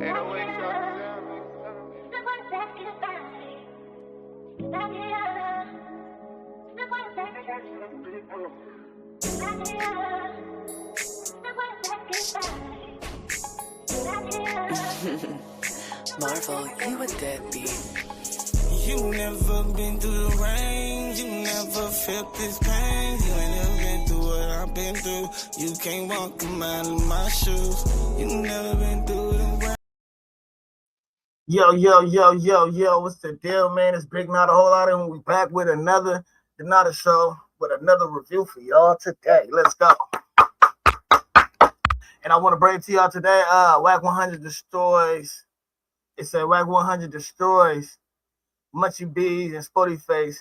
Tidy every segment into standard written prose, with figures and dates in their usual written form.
Marvel, you a deadbeat. You never been through the rain, you never felt this pain. You ain't never been through what I've been through. You can't walk a mile in my shoes. You never been through the rain. Yo, what's the deal, man? It's Big Not a Whole Lot, and we back with another show with another review for y'all today. Let's go. And I want to bring it to y'all today. WACK 100 destroys. It said WACK 100 destroys Munchie B's and Spotty Face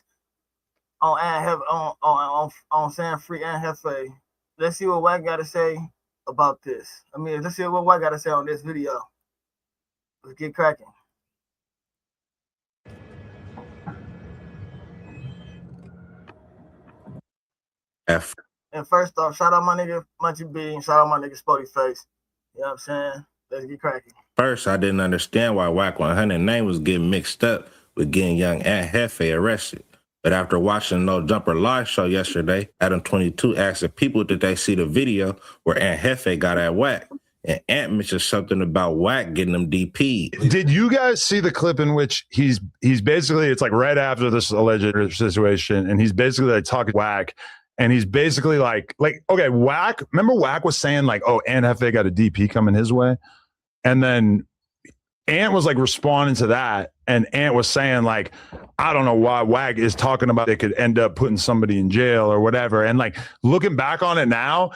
on San Free and Hefe. Let's see what WACK got to say about this. Let's see what WACK got to say on this video. Let's get cracking. And first off, shout out my nigga Munchie B and shout out my nigga Spotty Face. You know what I'm saying? Let's get cracking. First, I didn't understand why WACK 100 name was getting mixed up with getting young Aunt Hefe arrested. But after watching No Jumper live show yesterday, Adam 22 asked the people did they see the video where Aunt Hefe got at WACK. And Ant mentioned something about WACK getting them DP'd. Did you guys see the clip in which he's basically, it's like right after this alleged situation, and he's basically like talking WACK, and he's basically like, okay, WACK, remember WACK was saying like, oh, Aunt Hefe got a DP coming his way? And then Ant was like responding to that, and Ant was saying like, I don't know why WACK is talking about it could end up putting somebody in jail or whatever. And like looking back on it now,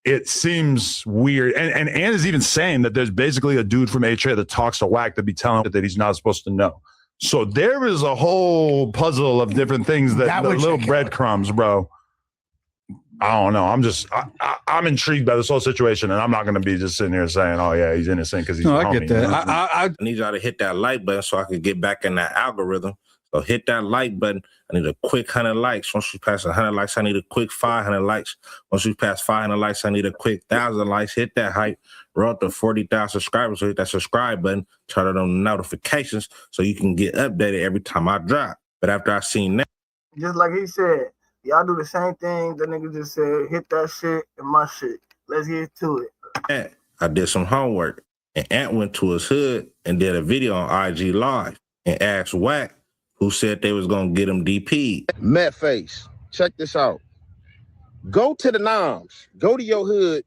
it seems weird. And Ant is even saying that there's basically a dude from HA that talks to WACK to be telling him that he's not supposed to know. So there is a whole puzzle of different things that little breadcrumbs, bro. I don't know. I'm intrigued by this whole situation, and I'm not going to be just sitting here saying, "Oh yeah, he's innocent" because he's." No, I get that. I need y'all to hit that like button so I can get back in that algorithm. So hit that like button. I need a quick 100 likes. Once we pass 100 likes, I need a quick 500 likes. Once we pass 500 likes, I need a quick 1,000 likes. Hit that hype. Roll up to 40,000 subscribers. So hit that subscribe button. Turn on the notifications so you can get updated every time I drop. But after I seen that, just like he said. Y'all do the same thing the nigga just said. Hit that shit and my shit. Let's get to it. I did some homework. And Ant went to his hood and did a video on IG Live and asked WACK who said they was going to get him DP'd. Matt Face, check this out. Go to the noms. Go to your hood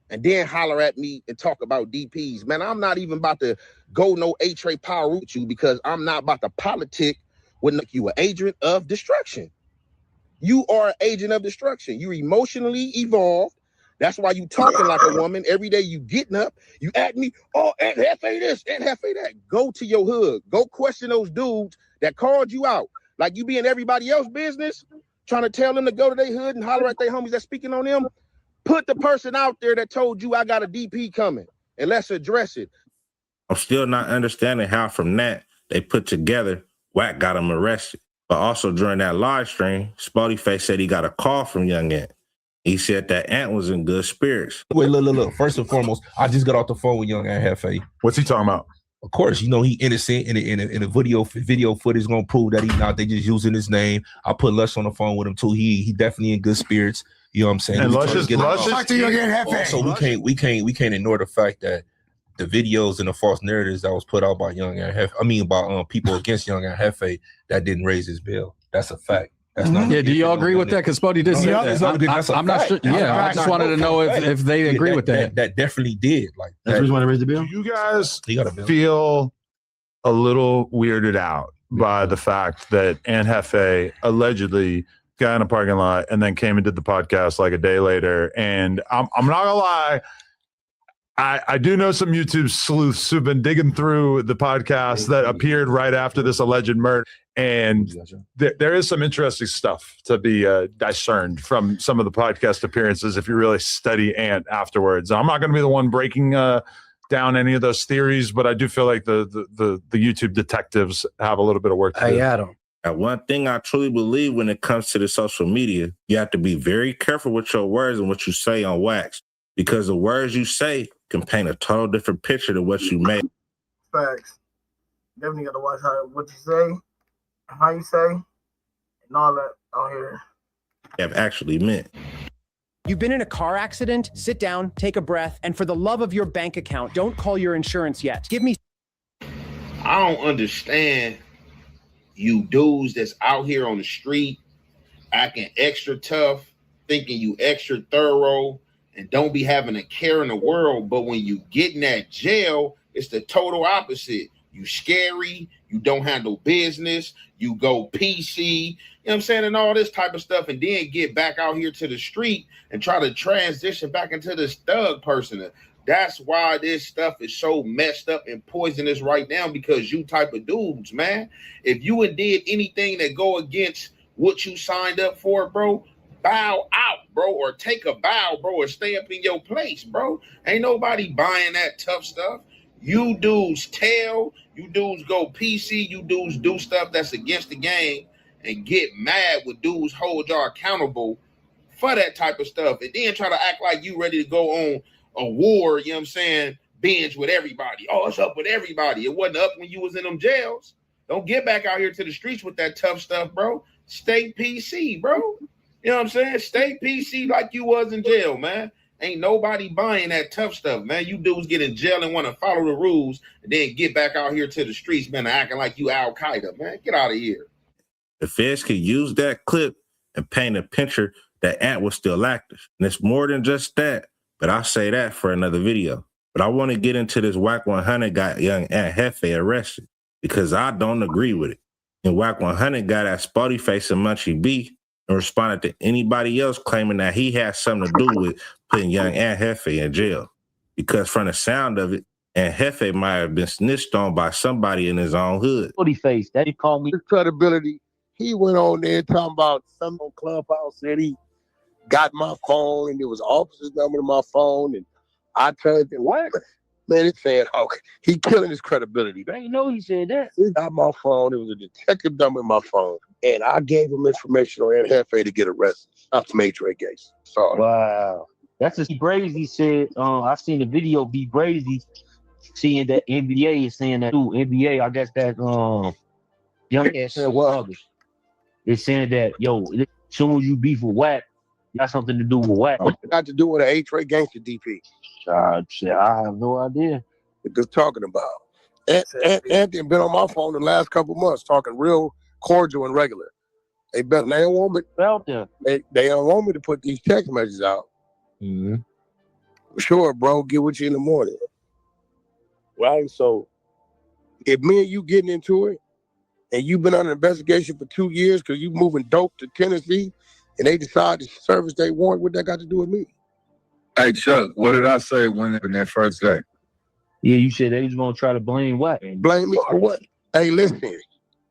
and then holler at me and talk about DPs. Man, I'm not even about to go no A-Tray power with you because I'm not about to politic with you an agent of destruction. You are an agent of destruction. You're emotionally evolved. That's why you talking like a woman. Every day you getting up, you at me, oh, Aunt Hefe this, Aunt Hefe that. Go to your hood. Go question those dudes that called you out. Like you be in everybody else's business, trying to tell them to go to their hood and holler at their homies that's speaking on them. Put the person out there that told you I got a DP coming, and let's address it. I'm still not understanding how from that they put together WACK got him arrested. But also during that live stream, Spotty Face said he got a call from young Ant. He said that Ant was in good spirits. Wait, look. First and foremost, I just got off the phone with young Aunt Hefe. What's he talking about? Of course, you know he innocent, and the video footage gonna prove that he's not. They just using his name. I put Lush on the phone with him too. He definitely in good spirits. You know what I'm saying? And Lush talk to young Aunt Hefe. So we can't ignore the fact that the videos and the false narratives that was put out by young Aunt Hefe, by people against young Aunt Hefe, that didn't raise his bill. That's a fact. That's not. Yeah, do you all agree with that? Because Spotty did say that. I'm not sure. Yeah, I just wanted to know if they agree with that. That definitely did. Like that's the reason why they raised the bill. Do you guys feel a little weirded out by the fact that Aunt Hefe allegedly got in a parking lot and then came and did the podcast like a day later? And I'm not gonna lie. I do know some YouTube sleuths who've been digging through the podcast that appeared right after this alleged murder. And there is some interesting stuff to be discerned from some of the podcast appearances if you really study Ant afterwards. I'm not going to be the one breaking down any of those theories, but I do feel like the YouTube detectives have a little bit of work to do. Hey, Adam. One thing I truly believe when it comes to the social media, you have to be very careful with your words and what you say on WACK, because the words you say can paint a total different picture than what you made. Facts. Definitely got to watch what you say, how you say, and all that out here. Have actually meant. You've been in a car accident? Sit down, take a breath, and for the love of your bank account, don't call your insurance yet. Give me. I don't understand you dudes that's out here on the street acting extra tough, thinking you extra thorough, and don't be having a care in the world. But when you get in that jail, it's the total opposite. You scary, you don't handle business, you go PC, you know what I'm saying, and all this type of stuff, and then get back out here to the street and try to transition back into this thug person. That's why this stuff is so messed up and poisonous right now, because you type of dudes, man. If you had did anything that go against what you signed up for, bro, bow out, bro, or take a bow, bro, or stay up in your place, bro. Ain't nobody buying that tough stuff. You dudes tell, you dudes go PC, you dudes do stuff that's against the game and get mad when dudes hold y'all accountable for that type of stuff, and then try to act like you ready to go on a war, you know what I'm saying, binge with everybody. Oh, it's up with everybody. It wasn't up when you was in them jails. Don't get back out here to the streets with that tough stuff, bro. Stay PC, bro. You know what I'm saying? Stay PC like you was in jail, man. Ain't nobody buying that tough stuff, man. You dudes get in jail and want to follow the rules and then get back out here to the streets, man, acting like you Al-Qaeda, man. Get out of here. The feds could use that clip and paint a picture that Ant was still active. And it's more than just that, but I'll say that for another video. But I want to get into this WACK 100 got young Ant Hefe arrested, because I don't agree with it. And WACK 100 got that Spotty face and Munchie B and responded to anybody else claiming that he had something to do with putting young Ant Hefe in jail. Because from the sound of it, Ant Hefe might have been snitched on by somebody in his own hood. Spotty face, that he called me. Credibility. He went on there talking about some on Clubhouse, said he got my phone and there was officer's number to my phone, and I turned it. What? Man, it's saying, okay, he killing his credibility. I didn't know he said that. He got my phone. It was a detective number in my phone, and I gave him information on Ant Hefe to get arrested after Major Gates. Sorry. Wow. That's just Brazy said. I seen the video. B Brazy seeing that NBA is saying that too. NBA, I guess that young ass said what others. It's saying that as soon as you beef with WACK, got something to do with WACK. What it got to do with an A-Trade gangster DP? I have no idea. Because talking about Anthony been on my phone the last couple months talking real cordial and regular. They don't want me out there. They don't want me to put these text messages out. Mm-hmm. Sure, bro, get with you in the morning. Right? So if me and you getting into it, and you've been under investigation for 2 years because you moving dope to Tennessee, and they decide to service they warrant, what that got to do with me? Hey, Chuck, what did I say when in that first day? Yeah, you said they was going to try to blame WACK. Blame me for what? Hey, listen,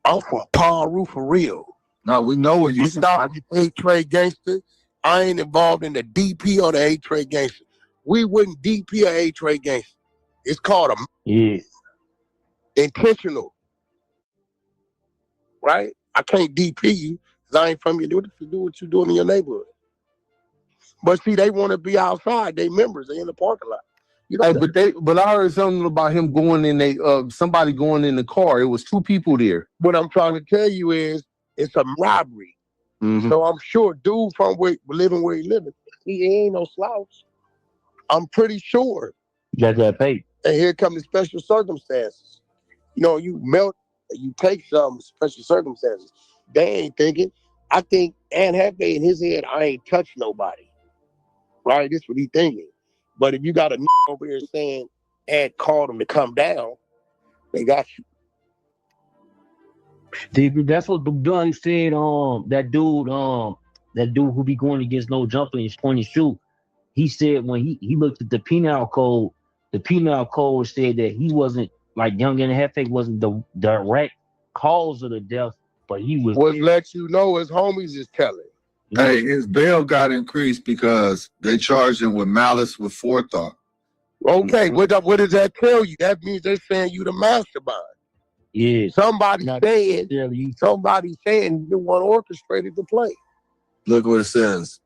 I'm from Paul Roof for real. No, we know what you said. I'm an A-Trade gangster. I ain't involved in the DP or the A-Trade gangster. We wouldn't DP or A-Trade gangster. It's called intentional. Right? I can't DP you because I ain't from you. Do what you doing in your neighborhood. But see, they want to be outside. They members. They in the parking lot. But I heard something about him going in somebody going in the car. It was 2 people there. What I'm trying to tell you is it's a robbery. Mm-hmm. So I'm sure dude from living where he living, he ain't no slouch. I'm pretty sure. You got that paid. And here come the special circumstances. You take some special circumstances. They ain't thinking. I think Ant Hefe in his head, I ain't touched nobody. Right? That's what he thinking. But if you got a over here saying Ant called him to come down, they got you. That's what Dunn said. That dude who be going against no jumper and point and shoot. He said when he looked at the penal code said that he wasn't, like young Ant Hefe wasn't the direct cause of the death, but he was. What let you know his homies is telling. Hey, his bail got increased because they charged him with malice with forethought. Okay, what does that tell you? That means they're saying you the mastermind. Yeah. Somebody saying you the one orchestrated the play. Look what it says.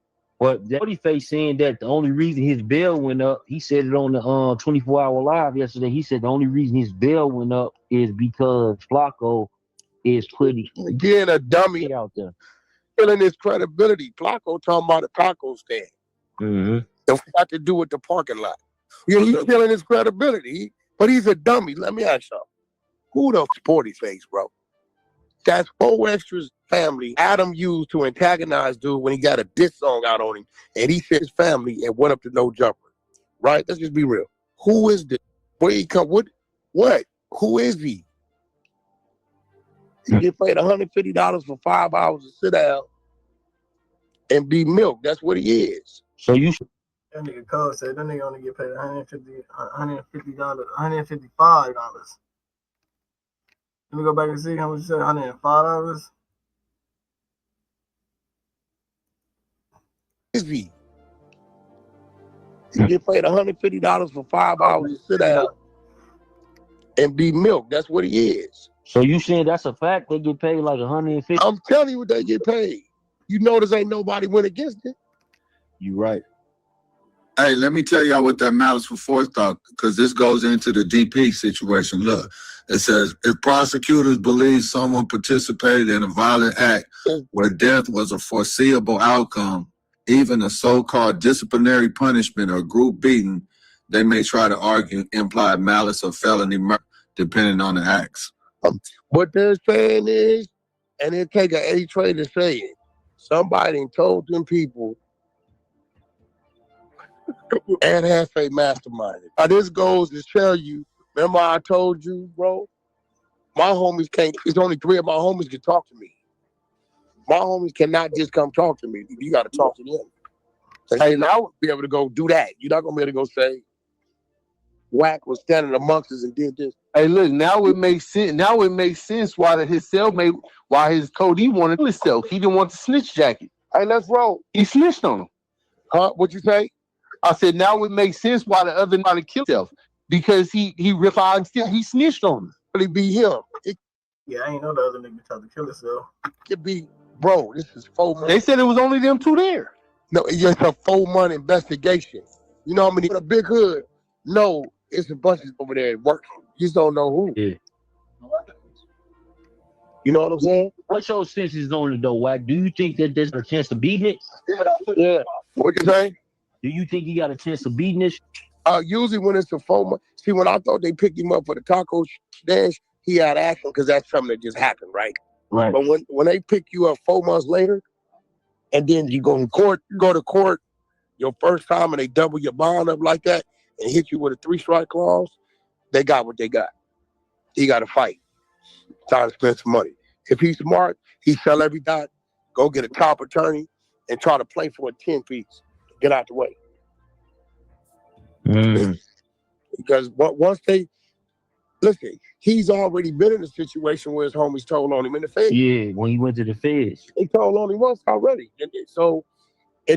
But Babyface saying that the only reason his bail went up, he said it on the 24-hour live yesterday. He said the only reason his bail went up is because Flacco is putting Again, a dummy out there. Killing his credibility. Flacco talking about a taco stand. Mm-hmm. It got to do with the parking lot. You know, he's killing his credibility, but he's a dummy. Let me ask y'all. Who the Sporty Face, bro? That's 4 Extras family Adam used to antagonize dude when he got a diss song out on him, and he said his family and went up to No Jumper. Right? Let's just be real. Who is this? Where he come? What? Who is he? He get paid $150 for 5 hours to sit down and be milked. That's what he is. So you that nigga Cole said that nigga only get paid $155. Let me go back and see how much you said. $105. Is he? He get paid $150 for 5 hours to sit down and be milked. That's what he is. So you saying that's a fact? They get paid like $150? I'm telling you what they get paid. You notice ain't nobody went against it. You right. Hey, let me tell y'all what that malice for forethought, because this goes into the DP situation. Look, it says, if prosecutors believe someone participated in a violent act where death was a foreseeable outcome, even a so-called disciplinary punishment or group beating, they may try to argue implied malice or felony murder, depending on the acts. What they're saying is, and it take an A-Tray to say it, somebody told them people and has a mastermind. Now this goes to tell you, remember I told you, bro, my homies can't, it's only 3 of my homies can talk to me. My homies cannot just come talk to me. You got to talk to them. So, hey, now I would be able to go do that. You're not going to be able to go say, WACK was standing amongst us and did this. Hey, look, now it makes sense. Now it makes sense why his cellmate, why his Cody wanted to himself. He didn't want the snitch jacket. Hey, let's roll. He snitched on him. Huh? What'd you say? I said, now it makes sense why the other guy killed himself, because he realized he snitched on him. Really be him. Yeah, I ain't know the other nigga tried to kill himself. It could be, bro, this is 4 months. They said it was only them 2 there. No, it's just a 4-month investigation. You know how many in a big hood? No, it's a bunch of over there working. You just don't know who. Yeah. You know what I'm saying? What's your senses on it though, WACK? Do you think that there's a chance of beating it? Yeah. What you say? Do you think he got a chance of beating this? Usually when it's a 4 month. See, when I thought they picked him up for the taco dash, he had action because that's something that just happened, right? Right. But when they pick you up 4 months later, and then you go to court your first time, and they double your bond up like that and hit you with a 3-strike clause, they got what they got. He got to fight. Time to spend some money. If he's smart, he sell every dot, go get a top attorney, and try to play for a 10-piece. Get out the way. Because once they listen, he's already been in a situation where his homies told on him in the feds. Yeah, when he went to the feds. They told on him once already. And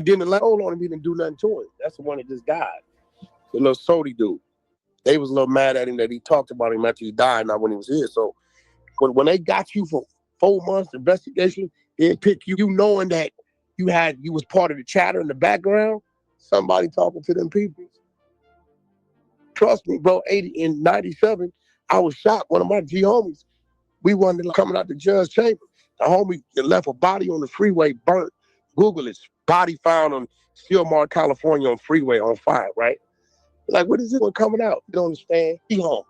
then the last told on him, he didn't do nothing to him. That's the one that just died. The little Sody dude. They was a little mad at him that he talked about him after he died, not when he was here. So when they got you for 4 months investigation, they pick you knowing that you was part of the chatter in the background, somebody talking to them people. Trust me, bro, in 97, I was shocked. One of my G homies, we wanted coming out the judge chamber. The homie left a body on the freeway, burnt. Google it. Body found on Stillmart, California on freeway on fire, right? Like, what is this one coming out? You don't understand? He home.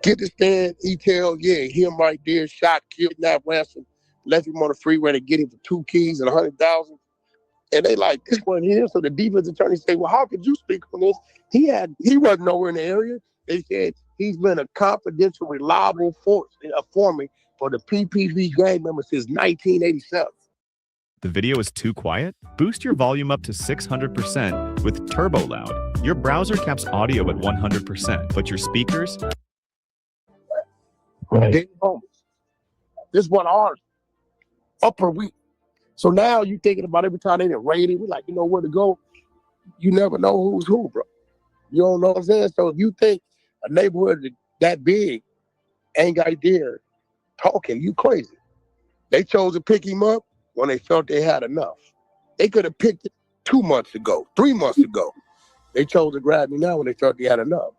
Get the stand, he tell, yeah, him right there, shot, kidnapped, ransom, left him on the freeway to get him for 2 keys and 100,000. And they like, this one here. So the defense attorney say, well, how could you speak on this? He wasn't nowhere in the area. They said he's been a confidential, reliable informant for the PPV gang members since 1987. The video is too quiet? Boost your volume up to 600% with Turbo Loud. Your browser caps audio at 100%, but your speakers... Right. This one ours. Upper week. So now you thinking about every time they didn't raid it, we like, you know where to go. You never know who's who, bro. You don't know what I'm saying? So if you think a neighborhood that big ain't got there talking, you crazy. They chose to pick him up when they felt they had enough. They could have picked it 2 months ago, 3 months ago. They chose to grab me now when they thought they had enough.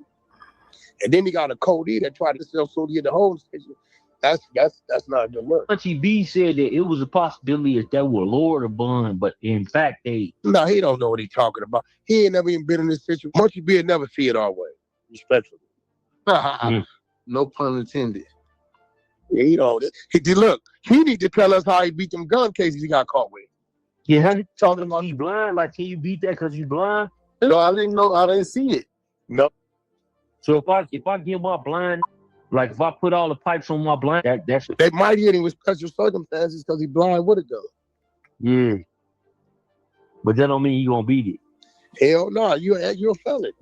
And then he got a codeine that tried to sell Sodium the whole station. That's not a good look. Munchie B said that it was a possibility that would lower the bond, but in fact they. No, he don't know what he's talking about. He ain't never even been in this situation. Munchie B never see it our way, respectfully. No pun intended. Yeah, he don't. Look, he need to tell us how he beat them gun cases he got caught with. Yeah, he talking about he blind. Like, can you beat that because you blind? No, I didn't know. I didn't see it. No. So if I get my blind, like if I put all the pipes on my blind, that's they might hit him with special circumstances because he blind with a gun. Yeah, but that don't mean you gonna beat it. Hell no, you're a felon.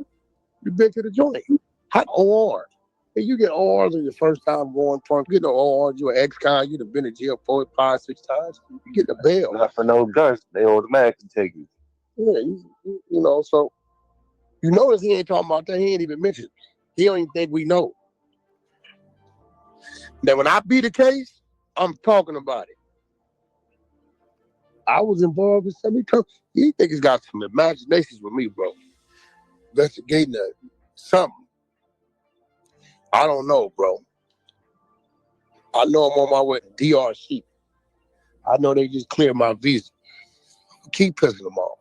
You've been to the joint. How OR? Hey, you get ORs on your first time going front. You get no ORs. You're an ex-con. You've been to jail 4, 5, 6 times. You get the bail. Not for no guns. They automatically take you. Yeah, you know. So you notice he ain't talking about that. He ain't even mentioned. He don't even think we know. Now, when I beat the case, I'm talking about it. I was involved with something. He think he's got some imaginations with me, bro. Investigating something. I don't know, bro. I know I'm on my way to DRC. I know they just cleared my visa. Keep pissing them off.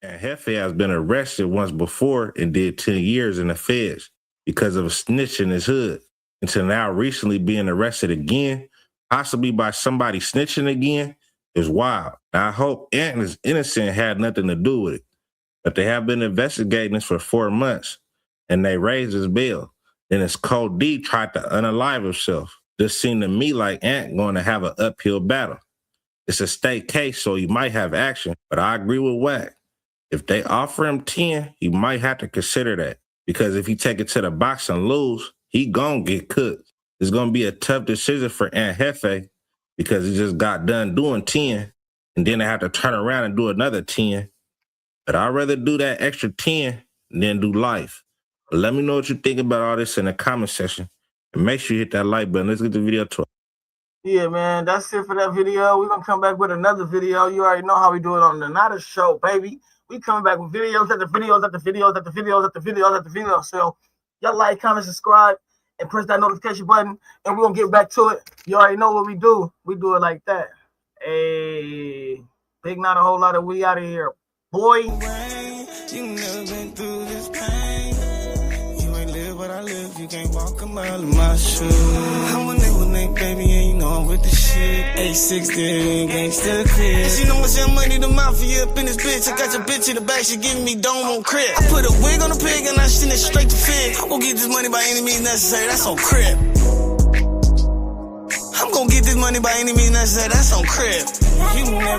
And Hefe has been arrested once before and did 10 years in the feds because of a snitch in his hood. Until now recently being arrested again, possibly by somebody snitching again, is wild. Now, I hope Ant is innocent, had nothing to do with it. But they have been investigating this for 4 months, and they raised his bail. Then his Code D tried to unalive himself. This seemed to me like Ant going to have an uphill battle. It's a state case, so he might have action, but I agree with WACK. If they offer him 10, he might have to consider that. Because if he take it to the box and lose, he gonna get cooked. It's gonna be a tough decision for Ant Hefe because he just got done doing 10, and then they have to turn around and do another 10. But I'd rather do that extra 10 than do life. But let me know what you think about all this in the comment section. And make sure you hit that like button. Let's get the video to it. Yeah, man, that's it for that video. We're gonna come back with another video. You already know how we do it on the Nada Show, baby. We coming back with videos after videos after videos after videos after videos after videos. So y'all like, comment, subscribe, and press that notification button, and we're gonna get back to it. You already know what we do. We do it like that. Hey, big not a whole lot of we out of here, boy. You never been through this pain. You ain't live what I live. You can't walk a mile in my shoes. I'm a nigga, baby, and you know I'm with the shit. 860 gangsta crib. She know what's your money, the mafia up in this bitch. I got your bitch in the back, she giving me dome on crib. I put a wig on the pig and I send it straight to Fig. I'm gonna get this money by any means necessary, that's on crib. I'm gonna get this money by any means necessary, that's on crib. You never